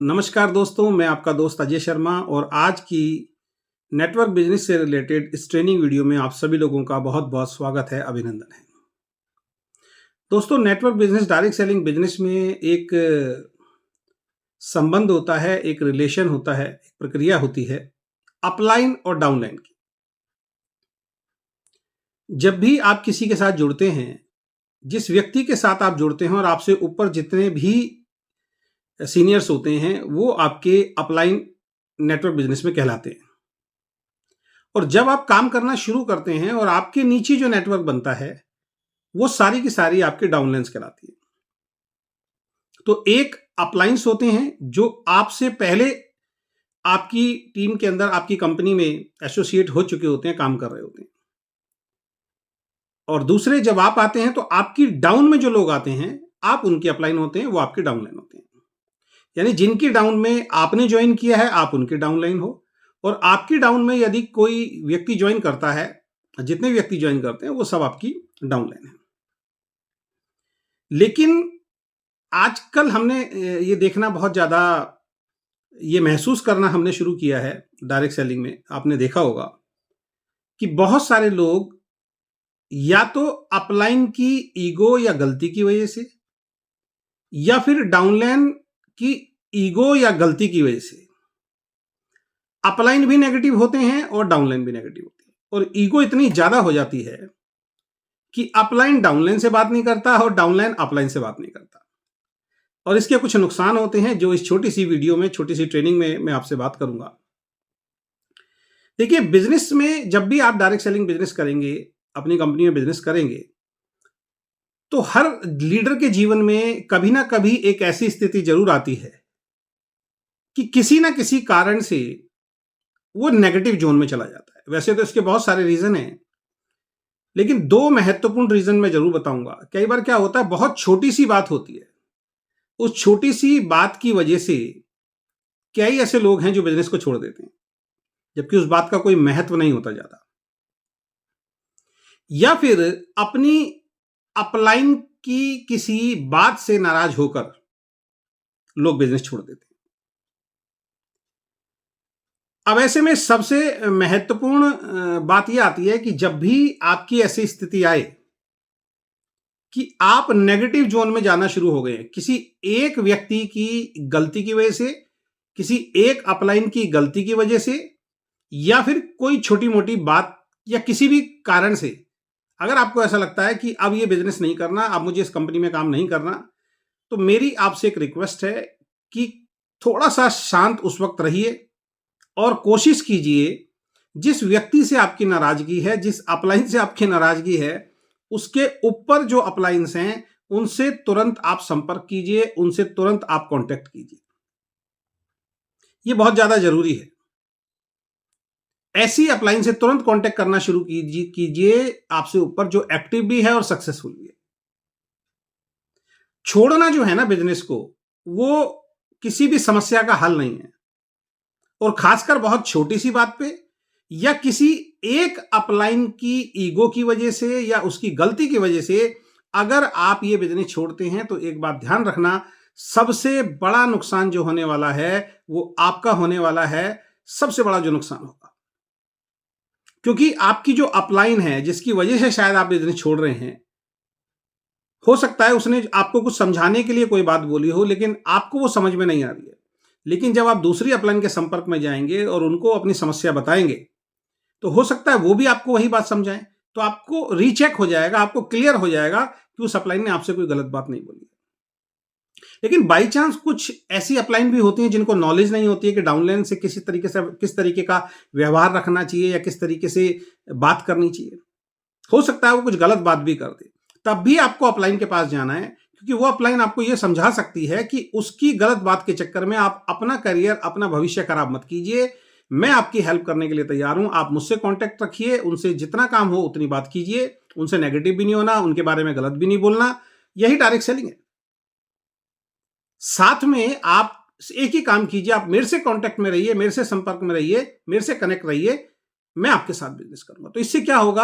नमस्कार दोस्तों, मैं आपका दोस्त अजय शर्मा और आज की नेटवर्क बिजनेस से रिलेटेड इस ट्रेनिंग वीडियो में आप सभी लोगों का बहुत-बहुत स्वागत है, अभिनंदन है। दोस्तों, network business, direct selling business में एक संबंध होता है, एक रिलेशन होता है, एक प्रक्रिया होती है, अपलाइन और डाउनलाइन की। जब भी आप किसी के साथ जुड़ते हैं, जिस व्यक्ति के साथ आप जुड़ते हैं और आपसे ऊपर जितने भी सीनियर्स होते हैं, वो आपके अपलाइन नेटवर्क बिजनेस में कहलाते हैं। और जब आप काम करना शुरू करते हैं और आपके नीचे जो नेटवर्क बनता है, वो सारी की सारी आपकी डाउनलाइन्स कहलाती है। तो एक अपलाइंस होते हैं जो आपसे पहले आपकी टीम के अंदर, आपकी कंपनी में एसोसिएट हो चुके होते हैं, काम कर रहे होते हैं। और दूसरे जब आप आते हैं तो आपकी डाउन में जो लोग आते हैं, आप उनके अपलाइन होते हैं, वो आपके डाउनलाइन होते हैं। यानी जिनकी डाउन में आपने ज्वाइन किया है, आप उनके डाउनलाइन हो, और आपकी डाउन में यदि कोई व्यक्ति ज्वाइन करता है, जितने व्यक्ति ज्वाइन करते हैं, वो सब आपकी डाउनलाइन है। लेकिन आजकल हमने ये देखना बहुत ज़्यादा, ये महसूस करना हमने शुरू किया है डायरेक्ट सेलिंग में। आपने देखा होगा कि बहुत सारे लोग या तो अपलाइन की ईगो या गलती की वजह से, या फिर डाउनलाइन की ईगो या गलती की वजह से अपलाइन भी नेगेटिव होते हैं और डाउनलाइन भी नेगेटिव होती है। और ईगो इतनी ज्यादा हो जाती है कि अपलाइन डाउनलाइन से बात नहीं करता और डाउनलाइन अपलाइन से बात नहीं करता। और इसके कुछ नुकसान होते हैं जो इस छोटी सी वीडियो में, छोटी सी ट्रेनिंग में मैं आपसे बात करूंगा। देखिए, बिजनेस में जब भी आप डायरेक्ट सेलिंग बिजनेस करेंगे, अपनी कंपनी में बिजनेस करेंगे, तो हर लीडर के जीवन में कभी ना कभी एक ऐसी स्थिति जरूर आती है कि किसी ना किसी कारण से वो नेगेटिव जोन में चला जाता है। वैसे तो इसके बहुत सारे रीजन हैं, लेकिन दो महत्वपूर्ण रीजन मैं जरूर बताऊंगा। कई बार क्या होता है, बहुत छोटी सी बात होती है, उस छोटी सी बात की वजह से कई ऐसे लोग हैं जो बिजनेस को छोड़ देते हैं, जबकि उस बात का कोई महत्व नहीं होता ज्यादा। या फिर अपनी अपलाइन की किसी बात से नाराज होकर लोग बिजनेस छोड़ देते हैं। अब ऐसे में सबसे महत्वपूर्ण बात यह आती है कि जब भी आपकी ऐसी स्थिति आए कि आप नेगेटिव जोन में जाना शुरू हो गए, किसी एक व्यक्ति की गलती की वजह से, किसी एक अपलाइन की गलती की वजह से, या फिर कोई छोटी मोटी बात या किसी भी कारण से, अगर आपको ऐसा लगता है कि अब ये बिजनेस नहीं करना, अब मुझे इस कंपनी में काम नहीं करना, तो मेरी आपसे एक रिक्वेस्ट है कि थोड़ा सा शांत उस वक्त रहिए और कोशिश कीजिए, जिस व्यक्ति से आपकी नाराजगी है, जिस अपलाइन से आपकी नाराजगी है, उसके ऊपर जो अपलाइंस हैं, उनसे तुरंत आप संपर्क कीजिए, उनसे तुरंत आप कांटेक्ट कीजिए। ये बहुत ज्यादा जरूरी है। ऐसी अपलाइन से तुरंत कांटेक्ट करना शुरू कीजिए आपसे ऊपर, जो एक्टिव भी है और सक्सेसफुल भी है। छोड़ना जो है ना बिजनेस को, वो किसी भी समस्या का हल नहीं है। और खासकर बहुत छोटी सी बात पे या किसी एक अपलाइन की ईगो की वजह से या उसकी गलती की वजह से अगर आप ये बिजनेस छोड़ते हैं, तो एक बात ध्यान रखना, सबसे बड़ा नुकसान जो होने वाला है वो आपका होने वाला है। सबसे बड़ा जो नुकसान होगा, क्योंकि आपकी जो अपलाइन है, जिसकी वजह से शायद आप बिजनेस छोड़ रहे हैं, हो सकता है उसने आपको कुछ समझाने के लिए कोई बात बोली हो, लेकिन आपको वो समझ में नहीं आ रही है। लेकिन जब आप दूसरी अपलाइन के संपर्क में जाएंगे और उनको अपनी समस्या बताएंगे, तो हो सकता है वो भी आपको वही बात समझाएं। तो आपको रीचेक हो जाएगा, आपको क्लियर हो जाएगा कि उस अपलाइन ने आपसे कोई गलत बात नहीं बोली। लेकिन बाई चांस कुछ ऐसी अपलाइन भी होती हैं जिनको नॉलेज नहीं होती है कि डाउनलाइन से किस तरीके का व्यवहार रखना चाहिए या किस तरीके से बात करनी चाहिए। हो सकता है वो कुछ गलत बात भी कर दे, तब भी आपको अपलाइन के पास जाना है, क्योंकि वो अपलाइन आपको ये समझा सकती है कि उसकी गलत बात के चक्कर में आप अपना करियर, अपना भविष्य खराब मत कीजिए। मैं आपकी हेल्प करने के लिए तैयार हूं, आप मुझसे कांटेक्ट रखिए, उनसे जितना काम हो उतनी बात कीजिए, उनसे नेगेटिव भी नहीं होना, उनके बारे में गलत भी नहीं बोलना। यही डायरेक्ट सेलिंग है। साथ में आप एक ही काम कीजिए, आप मेरे से कांटेक्ट में रहिए, मेरे से संपर्क में रहिए, मेरे से कनेक्ट रहिए, मैं आपके साथ बिजनेस करूंगा। तो इससे क्या होगा,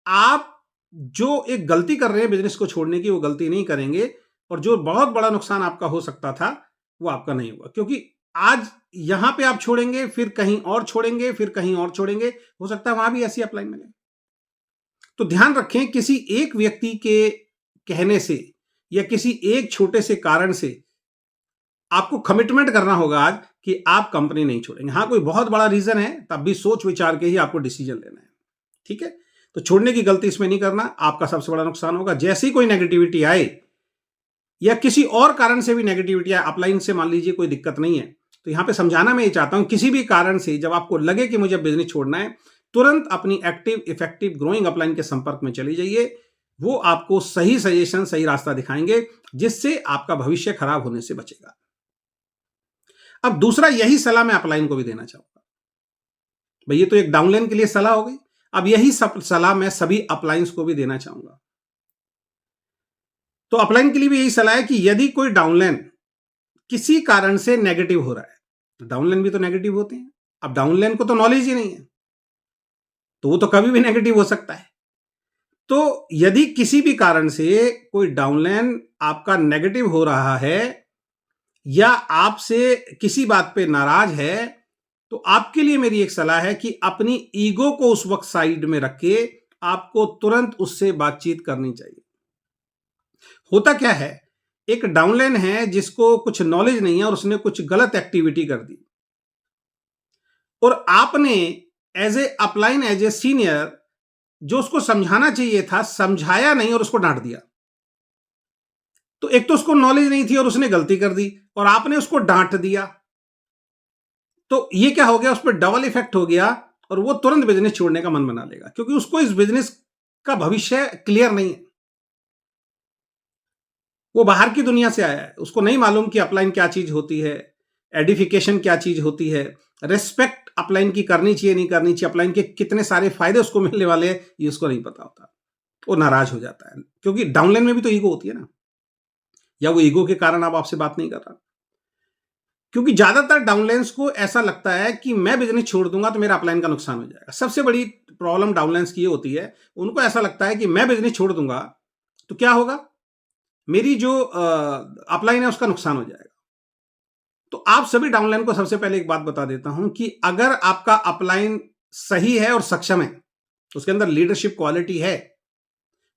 आप जो एक गलती कर रहे हैं बिजनेस को छोड़ने की, वो गलती नहीं करेंगे, और जो बहुत बड़ा नुकसान आपका हो सकता था, वो आपका नहीं होगा, क्योंकि आज यहां पे आप छोड़ेंगे, फिर कहीं और छोड़ेंगे, फिर कहीं और छोड़ेंगे, हो सकता है वहां भी ऐसी अपलाइन मिले। तो ध्यान रखें, किसी एक व्यक्ति के कहने से या किसी एक छोटे से कारण से आपको कमिटमेंट करना होगा आज कि आप कंपनी नहीं छोड़ेंगे। हाँ, कोई बहुत बड़ा रीजन है तब भी सोच विचार के ही आपको डिसीजन लेना है, ठीक है। तो छोड़ने की गलती इसमें नहीं करना, आपका सबसे बड़ा नुकसान होगा। जैसे ही कोई नेगेटिविटी आए या किसी और कारण से भी नेगेटिविटी आए, अपलाइन से मान लीजिए कोई दिक्कत नहीं है, तो यहां पे समझाना मैं ये चाहता हूं, किसी भी कारण से जब आपको लगे कि मुझे बिजनेस छोड़ना है, तुरंत अपनी एक्टिव इफेक्टिव ग्रोइंग अपलाइन के संपर्क में चली जाइए। वो आपको सही सजेशन, सही रास्ता दिखाएंगे, जिससे आपका भविष्य खराब होने से बचेगा। अब दूसरा यही सलाह मैं अपलाइन को भी देना चाहूंगा। भाई, ये तो एक डाउनलाइन के लिए सलाह हो गई, अब यही सब सलाह मैं सभी अपलाइंस को भी देना चाहूंगा। तो अपलाइन के लिए भी यही सलाह है कि यदि कोई डाउनलाइन किसी कारण से नेगेटिव हो रहा है, तो डाउनलाइन भी तो नेगेटिव होते हैं। अब डाउनलाइन को तो नॉलेज ही नहीं है, तो वो तो कभी भी नेगेटिव हो सकता है। तो यदि किसी भी कारण से कोई डाउनलाइन आपका नेगेटिव हो रहा है या आपसे किसी बात पे नाराज है, तो आपके लिए मेरी एक सलाह है कि अपनी ईगो को उस वक्त साइड में रख के आपको तुरंत उससे बातचीत करनी चाहिए। होता क्या है, एक डाउनलाइन है जिसको कुछ नॉलेज नहीं है और उसने कुछ गलत एक्टिविटी कर दी, और आपने as a upline, as a senior, जो उसको समझाना चाहिए था समझाया नहीं और उसको डांट दिया। तो एक तो उसको नॉलेज नहीं थी और उसने गलती कर दी, और आपने उसको डांट दिया। तो ये क्या हो गया, उस पर डबल इफेक्ट हो गया, और वो तुरंत बिजनेस छोड़ने का मन बना लेगा, क्योंकि उसको इस बिजनेस का भविष्य क्लियर नहीं है। वो बाहर की दुनिया से आया है, उसको नहीं मालूम कि अपलाइन क्या चीज होती है, एडिफिकेशन क्या चीज होती है, रेस्पेक्ट अपलाइन की करनी चाहिए नहीं करनी चाहिए, अपलाइन के कितने सारे फायदे उसको मिलने वाले हैं, ये उसको नहीं पता होता। वो नाराज हो जाता है, क्योंकि डाउनलाइन में भी तो ईगो होती है ना, या वो ईगो के कारण अब आपसे बात नहीं कर रहा। क्योंकि ज्यादातर डाउनलाइंस को ऐसा लगता है कि मैं बिजनेस छोड़ दूंगा तो मेरा अपलाइन का नुकसान हो जाएगा। सबसे बड़ी प्रॉब्लम डाउनलाइंस की ये होती है, उनको ऐसा लगता है कि मैं बिजनेस छोड़ दूंगा तो क्या होगा, मेरी जो अपलाइन है उसका नुकसान हो जाएगा। तो आप सभी डाउनलाइन को सबसे पहले एक बात बता देता हूं कि अगर आपका अपलाइन सही है और सक्षम है, उसके अंदर लीडरशिप क्वालिटी है,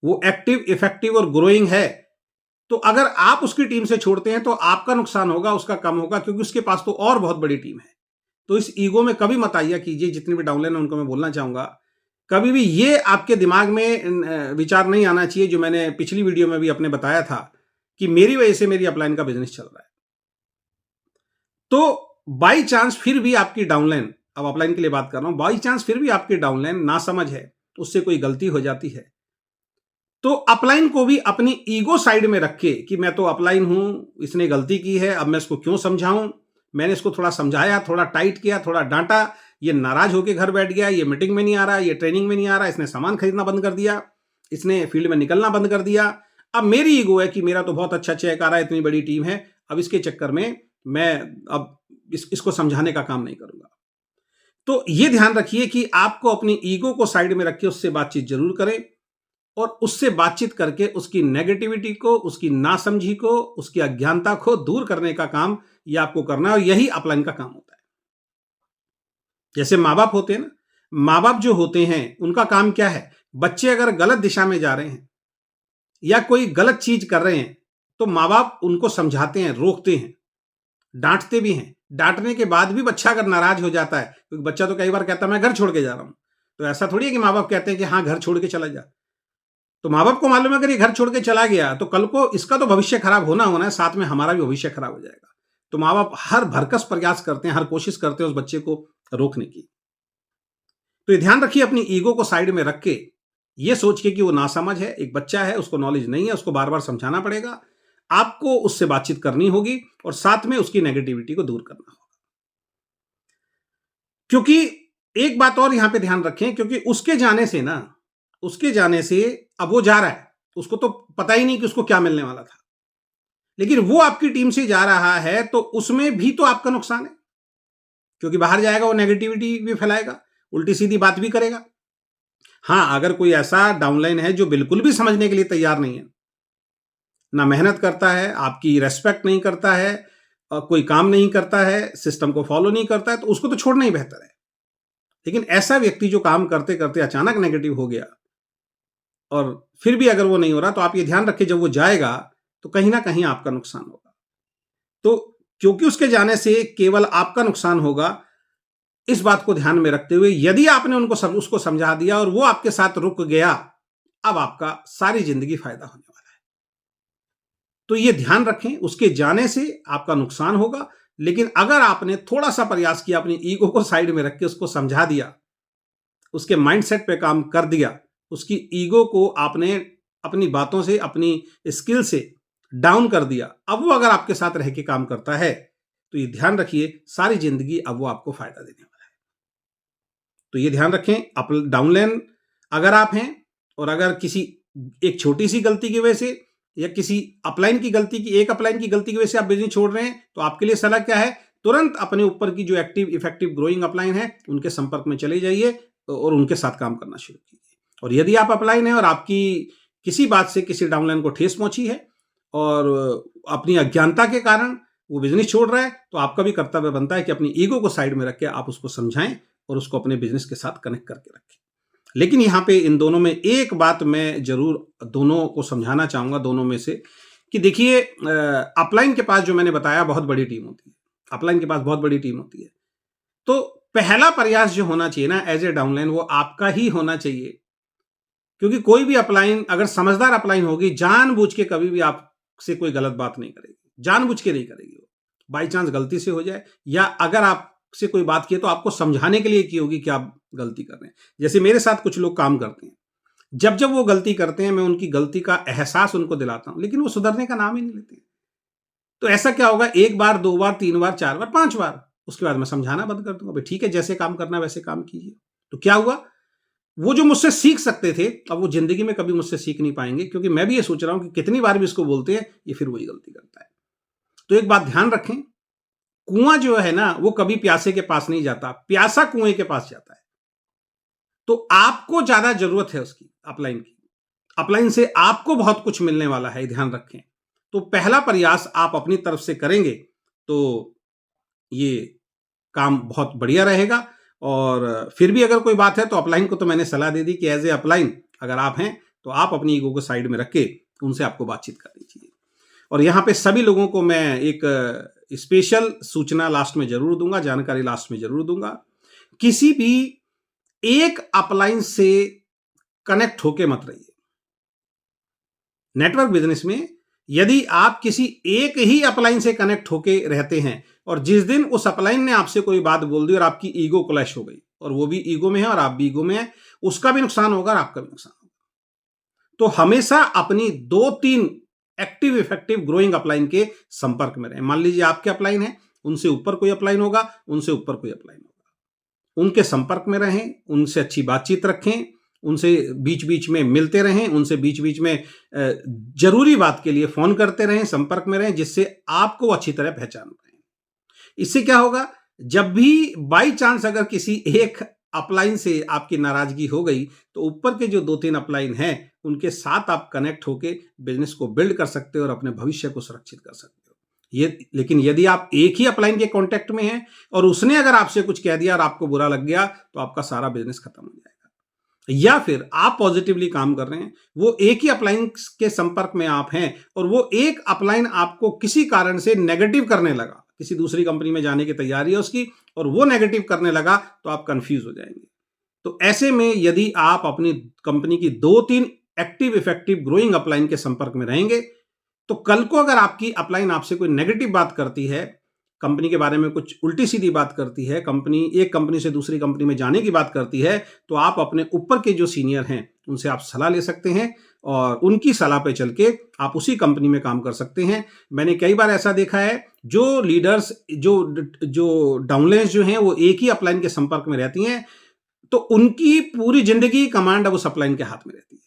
वो एक्टिव, इफेक्टिव और ग्रोइंग है, तो अगर आप उसकी टीम से छोड़ते हैं तो आपका नुकसान होगा, उसका कम होगा, क्योंकि उसके पास तो और बहुत बड़ी टीम है। तो इस ईगो में कभी मत आइया कीजिए। जितने भी डाउनलाइन है उनको मैं बोलना चाहूंगा, कभी भी ये आपके दिमाग में विचार नहीं आना चाहिए, जो मैंने पिछली वीडियो में भी अपने बताया था कि मेरी वजह से मेरी अपलाइन का बिजनेस चल रहा है। तो बाई चांस फिर भी आपकी डाउनलाइन, अब अपलाइन के लिए बात कर रहा हूं, बाई चांस फिर भी आपकी डाउनलाइन नासमझ है, उससे कोई गलती हो जाती है, तो अपलाइन को भी अपनी ईगो साइड में रख के कि मैं तो अपलाइन हूं, इसने गलती की है, अब मैं इसको क्यों समझाऊं, मैंने इसको थोड़ा समझाया, थोड़ा टाइट किया, थोड़ा डांटा, ये नाराज होकर घर बैठ गया, ये मीटिंग में नहीं आ रहा, ये ट्रेनिंग में नहीं आ रहा, इसने सामान खरीदना बंद कर दिया, इसने फील्ड में निकलना बंद कर दिया। अब मेरी ईगो है कि मेरा तो बहुत अच्छा चेक आ रहा है, इतनी बड़ी टीम है, अब इसके चक्कर में मैं अब इसको समझाने का काम नहीं करूंगा। तो ये ध्यान रखिए कि आपको अपनी ईगो को साइड में रख के उससे बातचीत जरूर करें, और उससे बातचीत करके उसकी नेगेटिविटी को, उसकी नासमझी को, उसकी अज्ञानता को दूर करने का काम ये आपको करना है, और यही अपलाइन का काम होता है। जैसे माँ बाप होते हैं ना, माँ बाप जो होते हैं उनका काम क्या है, बच्चे अगर गलत दिशा में जा रहे हैं या कोई गलत चीज कर रहे हैं तो माँ बाप उनको समझाते हैं, रोकते हैं, डांटते भी हैं। डांटने के बाद भी बच्चा अगर नाराज हो जाता है, क्योंकि बच्चा तो कई बार कहता है मैं घर छोड़ के जा रहा हूं, तो ऐसा थोड़ी है कि माँ बाप कहते हैं कि हाँ घर छोड़ के चला जा। तो माँ बाप को मालूम है अगर ये घर छोड़ के चला गया तो कल को इसका तो भविष्य खराब होना है, साथ में हमारा भी भविष्य खराब हो जाएगा। तो माँ बाप हर भरकस प्रयास करते हैं, हर कोशिश करते हैं उस बच्चे को रोकने की। तो ये ध्यान रखिए, अपनी ईगो को साइड में रख के ये सोच के कि वो नासमझ है, एक बच्चा है, उसको नॉलेज नहीं है, उसको बार बार समझाना पड़ेगा, आपको उससे बातचीत करनी होगी और साथ में उसकी नेगेटिविटी को दूर करना होगा। क्योंकि एक बात और यहां पे ध्यान रखें, क्योंकि उसके जाने से अब वो जा रहा है, उसको तो पता ही नहीं कि उसको क्या मिलने वाला था, लेकिन वो आपकी टीम से जा रहा है तो उसमें भी तो आपका नुकसान है, क्योंकि बाहर जाएगा वो नेगेटिविटी भी फैलाएगा, उल्टी सीधी बात भी करेगा। हाँ, अगर कोई ऐसा डाउनलाइन है जो बिल्कुल भी समझने के लिए तैयार नहीं है, ना मेहनत करता है, आपकी रेस्पेक्ट नहीं करता है, कोई काम नहीं करता है, सिस्टम को फॉलो नहीं करता है, तो उसको तो छोड़ना ही बेहतर है। लेकिन ऐसा व्यक्ति जो काम करते करते अचानक नेगेटिव हो गया और फिर भी अगर वो नहीं हो रहा, तो आप ये ध्यान रखिए, जब वो जाएगा तो कहीं ना कहीं आपका नुकसान होगा। तो क्योंकि उसके जाने से केवल आपका नुकसान होगा, इस बात को ध्यान में रखते हुए यदि आपने उसको समझा दिया और वो आपके साथ रुक गया, अब आपका सारी जिंदगी फायदा होने वाला है। तो ये ध्यान रखें, उसके जाने से आपका नुकसान होगा, लेकिन अगर आपने थोड़ा सा प्रयास किया, अपनी ईगो को साइड में रख के उसको समझा दिया, उसके माइंडसेट पे काम कर दिया, उसकी ईगो को आपने अपनी बातों से, अपनी स्किल से डाउन कर दिया, अब वो अगर आपके साथ रह के काम करता है, तो ये ध्यान रखिए सारी जिंदगी अब वो आपको फायदा देने वाला है। तो ये ध्यान रखें, अप डाउनलाइन अगर आप हैं और अगर किसी एक छोटी सी गलती की वजह से या किसी अपलाइन की गलती की एक अपलाइन की गलती की वजह से आप बिजनेस छोड़ रहे हैं, तो आपके लिए सलाह क्या है, तुरंत अपने ऊपर की जो एक्टिव इफेक्टिव ग्रोइंग अपलाइन है उनके संपर्क में चले जाइए और उनके साथ काम करना शुरू कीजिए। और यदि आप अपलाइन है और आपकी किसी बात से किसी डाउनलाइन को ठेस पहुंची है और अपनी अज्ञानता के कारण वो बिजनेस छोड़ रहा है, तो आपका भी कर्तव्य बनता है कि अपनी ईगो को साइड में रख के आप उसको समझाएं और उसको अपने बिजनेस के साथ कनेक्ट करके रखें। लेकिन यहाँ पे इन दोनों में एक बात मैं जरूर दोनों को समझाना चाहूंगा, दोनों में से, कि देखिए अपलाइन के पास जो मैंने बताया बहुत बड़ी टीम होती है, अपलाइन के पास बहुत बड़ी टीम होती है, तो पहला प्रयास जो होना चाहिए ना एज ए डाउनलाइन, वो आपका ही होना चाहिए। क्योंकि कोई भी अपलाइन अगर समझदार अपलाइन होगी, जानबूझ के कभी भी आपसे कोई गलत बात नहीं करेगी, जानबूझ के नहीं करेगी। वो बाई चांस गलती से हो जाए, या अगर आपसे कोई बात की है तो आपको समझाने के लिए की होगी कि आप गलती कर रहे हैं। जैसे मेरे साथ कुछ लोग काम करते हैं, जब जब वो गलती करते हैं मैं उनकी गलती का एहसास उनको दिलाता हूं, लेकिन वो सुधरने का नाम ही नहीं लेते। तो ऐसा क्या होगा, एक बार, दो बार, तीन बार, चार बार, पांच बार, उसके बाद मैं समझाना बंद कर दूंगा, भाई ठीक है जैसे काम करना वैसे काम कीजिए। तो क्या हुआ, वो जो मुझसे सीख सकते थे, अब वो जिंदगी में कभी मुझसे सीख नहीं पाएंगे, क्योंकि मैं भी ये सोच रहा हूं कि कितनी बार भी इसको बोलते हैं ये फिर वही गलती करता है। तो एक बात ध्यान रखें, कुआं जो है ना वो कभी प्यासे के पास नहीं जाता, प्यासा कुएं के पास जाता है। तो आपको ज्यादा जरूरत है उसकी, अपलाइन की। अपलाइन से आपको बहुत कुछ मिलने वाला है, ध्यान रखें। तो पहला प्रयास आप अपनी तरफ से करेंगे तो ये काम बहुत बढ़िया रहेगा। और फिर भी अगर कोई बात है तो अपलाइन को तो मैंने सलाह दे दी कि एज ए अपलाइन अगर आप हैं तो आप अपनी ईगो को साइड में रख के उनसे आपको बातचीत करनी चाहिए। और यहाँ पे सभी लोगों को मैं एक स्पेशल सूचना लास्ट में जरूर दूंगा, जानकारी लास्ट में जरूर दूंगा। किसी भी एक अपलाइन से कनेक्ट होके मत रहिए। नेटवर्क बिजनेस में यदि आप किसी एक ही अपलाइन से कनेक्ट होके रहते हैं और जिस दिन उस अपलाइन ने आपसे कोई बात बोल दी और आपकी ईगो क्लैश हो गई, और वो भी ईगो में है और आप भी ईगो में है, उसका भी नुकसान होगा और आपका भी नुकसान होगा। तो हमेशा अपनी दो तीन एक्टिव इफेक्टिव ग्रोइंग अपलाइन के संपर्क में रहें। मान लीजिए आपके अपलाइन है, उनसे ऊपर कोई अपलाइन होगा, उनसे ऊपर कोई अपलाइन होगा, उनके संपर्क में रहें, उनसे अच्छी बातचीत रखें, उनसे बीच बीच में मिलते रहें, उनसे बीच बीच में जरूरी बात के लिए फोन करते रहें, संपर्क में रहें, जिससे आपको अच्छी तरह पहचान पाए। इससे क्या होगा, जब भी बाई चांस अगर किसी एक अपलाइन से आपकी नाराजगी हो गई, तो ऊपर के जो दो तीन अपलाइन हैं उनके साथ आप कनेक्ट होके बिजनेस को बिल्ड कर सकते हो और अपने भविष्य को सुरक्षित कर सकते हो। ये लेकिन यदि आप एक ही अपलाइन के कांटेक्ट में हैं और उसने अगर आपसे कुछ कह दिया और आपको बुरा लग गया, तो आपका सारा बिजनेस खत्म हो जाएगा। या फिर आप पॉजिटिवली काम कर रहे हैं, वो एक ही अपलाइन के संपर्क में आप हैं और वो एक अपलाइन आपको किसी कारण से नेगेटिव करने लगा, किसी दूसरी कंपनी में जाने की तैयारी है उसकी, और वो नेगेटिव करने लगा, तो आप कंफ्यूज हो जाएंगे। तो ऐसे में यदि आप अपनी कंपनी की दो तीन एक्टिव इफेक्टिव ग्रोइंग अपलाइन के संपर्क में रहेंगे, तो कल को अगर आपकी अपलाइन आपसे कोई नेगेटिव बात करती है, कंपनी के बारे में कुछ उल्टी सीधी बात करती है, एक कंपनी से दूसरी कंपनी में जाने की बात करती है, तो आप अपने ऊपर के जो सीनियर हैं उनसे आप सलाह ले सकते हैं और उनकी सलाह पे चल के आप उसी कंपनी में काम कर सकते हैं। मैंने कई बार ऐसा देखा है, जो लीडर्स जो डाउनलाइंस जो हैं वो एक ही अपलाइन के संपर्क में रहती हैं, तो उनकी पूरी जिंदगी कमांड अब उस अपलाइन के हाथ में रहती है।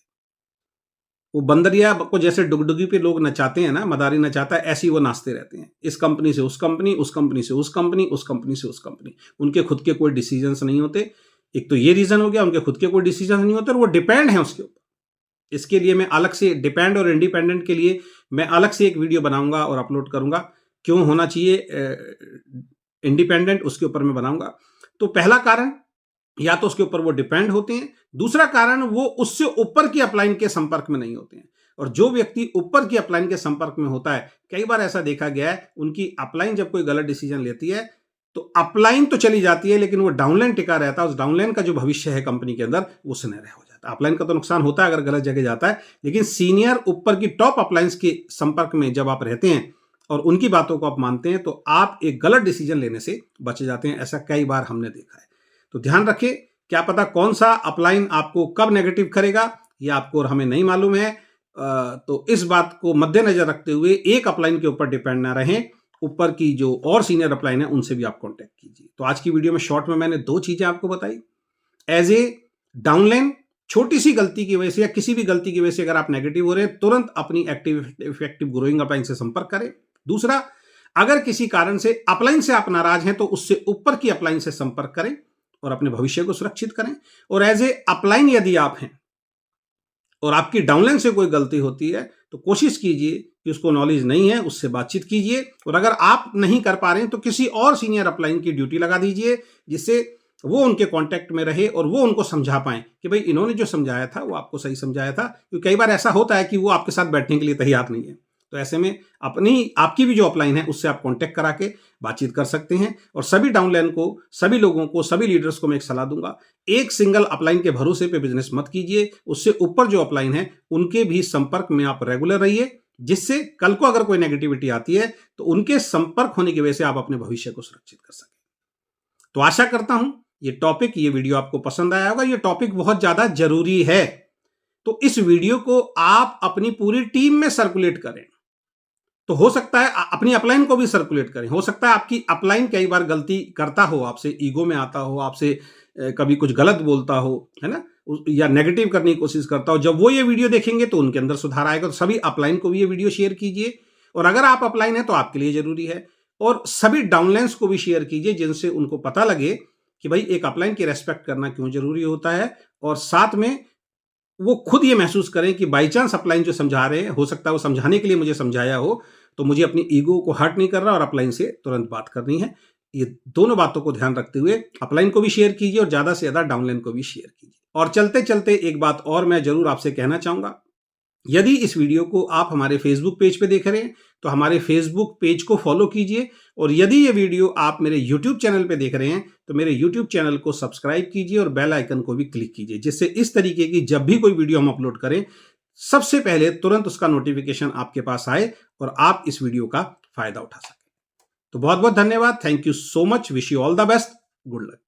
वो बंदरिया को जैसे डुगडुगी पे लोग नचाते हैं ना, मदारी नचाता है, ऐसे ही वो नाचते रहते हैं, इस कंपनी से उस कंपनी, उस कंपनी से उस कंपनी, उस कंपनी से उस कंपनी। उनके खुद के कोई डिसीजंस नहीं होते। एक तो ये रीजन हो गया, उनके खुद के कोई डिसीजन नहीं होते और वो डिपेंड है उसके ऊपर। इसके लिए मैं अलग से डिपेंड और इंडिपेंडेंट के लिए मैं अलग से एक वीडियो बनाऊंगा और अपलोड करूंगा। क्यों होना चाहिए इंडिपेंडेंट, उसके ऊपर मैं बनाऊंगा। तो पहला कारण, या तो उसके ऊपर वो डिपेंड होते हैं, दूसरा कारण वो उससे ऊपर की अपलाइन के संपर्क में नहीं होते हैं। और जो व्यक्ति ऊपर की अपलाइन के संपर्क में होता है, कई बार ऐसा देखा गया है, उनकी अपलाइन जब कोई गलत डिसीजन लेती है तो अपलाइन तो चली जाती है, लेकिन वो डाउनलाइन टिका रहता है। उस डाउनलाइन का जो भविष्य है कंपनी के अंदर, वो सुनहरा हो जाता है। अपलाइन का तो नुकसान होता है अगर गलत जगह जाता है, लेकिन सीनियर ऊपर की टॉप अपलाइंस के संपर्क में जब आप रहते हैं और उनकी बातों को आप मानते हैं, तो आप एक गलत डिसीजन लेने से बच जाते हैं। ऐसा कई बार हमने देखा है। तो ध्यान रखें, क्या पता कौन सा अपलाइन आपको कब नेगेटिव करेगा, ये आपको और हमें नहीं मालूम है। तो इस बात को मद्देनजर रखते हुए एक अपलाइन के ऊपर डिपेंड ना रहें, ऊपर की जो और सीनियर अपलाइन है उनसे भी आप कांटेक्ट कीजिए। तो आज की वीडियो में शॉर्ट में मैंने 2 चीजें आपको बताई। एज ए डाउनलाइन, छोटी सी गलती की वजह से या किसी भी गलती की वजह से अगर आप नेगेटिव हो रहे हैं, तुरंत अपनी एक्टिव इफेक्टिव ग्रोइंग अपलाइन से संपर्क करें। दूसरा, अगर किसी कारण से अपलाइन से आप नाराज हैं, तो उससे ऊपर की अपलाइन से संपर्क करें और अपने भविष्य को सुरक्षित करें। और एज ए अपलाइन यदि आप हैं और आपकी डाउनलाइन से कोई गलती होती है, तो कोशिश कीजिए कि उसको नॉलेज नहीं है, उससे बातचीत कीजिए। और अगर आप नहीं कर पा रहे हैं, तो किसी और सीनियर अपलाइन की ड्यूटी लगा दीजिए, जिससे वो उनके कांटेक्ट में रहे और वो उनको समझा पाए कि भाई इन्होंने जो समझाया था वो आपको सही समझाया था। क्योंकि कई बार ऐसा होता है कि वो आपके साथ बैठने के लिए तैयार नहीं है। तो ऐसे में आपकी भी जो अपलाइन है उससे आप कांटेक्ट करा के बातचीत कर सकते हैं। और सभी डाउनलाइन को, सभी लोगों को, सभी लीडर्स को मैं एक सलाह दूंगा, एक सिंगल अपलाइन के भरोसे पे बिजनेस मत कीजिए। उससे ऊपर जो अपलाइन है उनके भी संपर्क में आप रेगुलर रहिए, जिससे कल को अगर कोई नेगेटिविटी आती है तो उनके संपर्क होने की वजह से आप अपने भविष्य को सुरक्षित कर सकें। तो आशा करता हूं ये वीडियो आपको पसंद आया होगा। ये टॉपिक बहुत ज्यादा जरूरी है, तो इस वीडियो को आप अपनी पूरी टीम में सर्कुलेट करें। तो हो सकता है अपनी अपलाइन को भी सर्कुलेट करें। हो सकता है आपकी अपलाइन कई बार गलती करता हो, आपसे ईगो में आता हो, आपसे कभी कुछ गलत बोलता हो, है ना, या नेगेटिव करने की कोशिश करता हो। जब वो ये वीडियो देखेंगे तो उनके अंदर सुधार आएगा। तो सभी अपलाइन को भी ये वीडियो शेयर कीजिए। और अगर आप अपलाइन है तो आपके लिए जरूरी है। और सभी डाउनलाइंस को भी शेयर कीजिए, जिनसे उनको पता लगे कि भाई एक अपलाइन की रेस्पेक्ट करना क्यों जरूरी होता है। और साथ में वो खुद ये महसूस करें कि बाई चांस अपलाइन जो समझा रहे हैं, हो सकता है वो समझाने के लिए मुझे समझाया हो, तो मुझे अपनी ईगो को हर्ट नहीं कर रहा और अपलाइन से तुरंत बात करनी है। ये दोनों बातों को ध्यान रखते हुए अपलाइन को भी शेयर कीजिए और ज्यादा से ज्यादा डाउनलाइन को भी शेयर कीजिए। और चलते चलते एक बात और मैं जरूर आपसे कहना चाहूंगा, यदि इस वीडियो को आप हमारे फेसबुक पेज पे देख रहे हैं तो हमारे फेसबुक पेज को फॉलो कीजिए। और यदि ये वीडियो आप मेरे यूट्यूब चैनल पे देख रहे हैं तो मेरे यूट्यूब चैनल को सब्सक्राइब कीजिए और बेल आइकन को भी क्लिक कीजिए, जिससे इस तरीके की जब भी कोई वीडियो हम अपलोड करें, सबसे पहले तुरंत उसका नोटिफिकेशन आपके पास आए और आप इस वीडियो का फायदा उठा सकें। तो बहुत बहुत धन्यवाद। Thank you so much. Wish you all the best. Good luck.